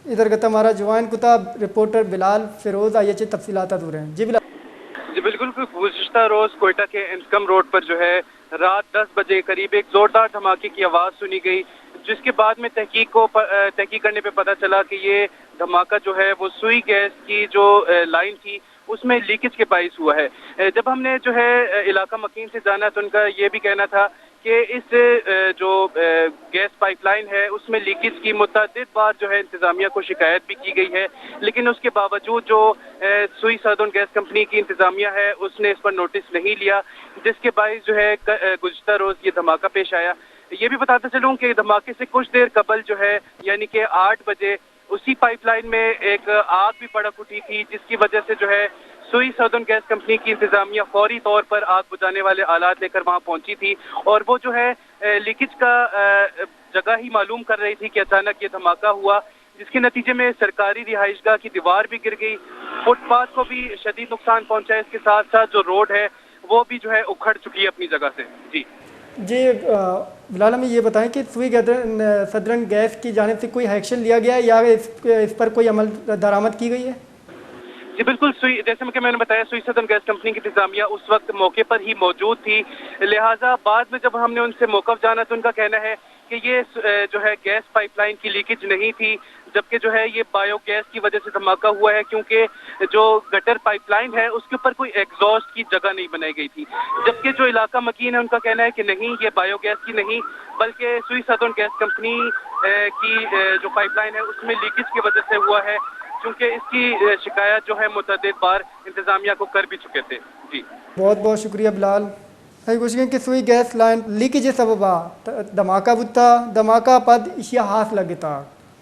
इधर गता हमारा जवान कुताब रिपोर्टर बिलाल फिरोज आई तफसीलात दूर हैं। जी बिलाल। जी बिल्कुल, गुज़िश्ता रोज कोयटा के इंस्कम रोड पर जो है रात 10 बजे करीब एक जोरदार धमाके की आवाज़ सुनी गई, जिसके बाद में तहकीक करने पे पता चला कि ये धमाका जो है वो सुई गैस की जो लाइन थी उसमें लीकेज के बाइस हुआ है। जब हमने जो है इलाका मकीन से जाना तो उनका ये भी कहना था कि इस जो गैस पाइपलाइन है उसमें लीकेज की मुतअद्दिद बार जो है इंतजामिया को शिकायत भी की गई है, लेकिन उसके बावजूद जो सुई सदर्न गैस कंपनी की इंतजामिया है उसने इस पर नोटिस नहीं लिया, जिसके बाइस जो है गुज़िश्ता रोज ये धमाका पेश आया। ये भी बताते चलूं कि धमाके से कुछ देर कबल जो है यानी कि 8 बजे उसी पाइपलाइन में एक आग भी भड़क उठी थी, जिसकी वजह से जो है सुई सदर्न गैस कंपनी की इंतजामिया फौरी तौर पर आग बुझाने वाले आलात लेकर वहां पहुंची थी और वो जो है लीकेज का जगह ही मालूम कर रही थी कि अचानक ये धमाका हुआ, जिसके नतीजे में सरकारी रिहाइशगाह की दीवार भी गिर गई, फुटपाथ को भी शदीद नुकसान पहुंचा है। इसके साथ साथ जो रोड है वो भी जो है उखड़ चुकी है अपनी जगह से। जी जी बिलाल, हमें ये बताएं कि सुई सदरन गैस की जानिब से कोई एक्शन लिया गया है या इस पर कोई अमल दरामद की गई है? जी बिल्कुल, जैसे कि मैंने बताया सुई सदर्न गैस कंपनी की इंतजामिया उस वक्त मौके पर ही मौजूद थी, लिहाजा बाद में जब हमने उनसे मौक़िफ़ जाना तो उनका कहना है कि ये जो है गैस पाइपलाइन की लीकेज नहीं थी, जबकि जो है ये बायोगैस की वजह से धमाका हुआ है, क्योंकि जो गटर पाइपलाइन है उसके ऊपर कोई एग्जॉस्ट की जगह नहीं बनाई गई थी। जबकि जो इलाका मकीन है उनका कहना है कि नहीं, ये बायोगैस की नहीं बल्कि सुई सदर्न गैस कंपनी की जो पाइपलाइन है उसमें लीकेज की वजह से हुआ है, क्योंकि इसकी शिकायत जो है मुतअद्दिद बार इंतजामिया को कर भी चुके थे। जी बहुत बहुत शुक्रिया बिलाल। है कुछ कि सुई गैस लाइन लीकेज सबबा धमाका बुता धमाका पद इशिया हाथ लगता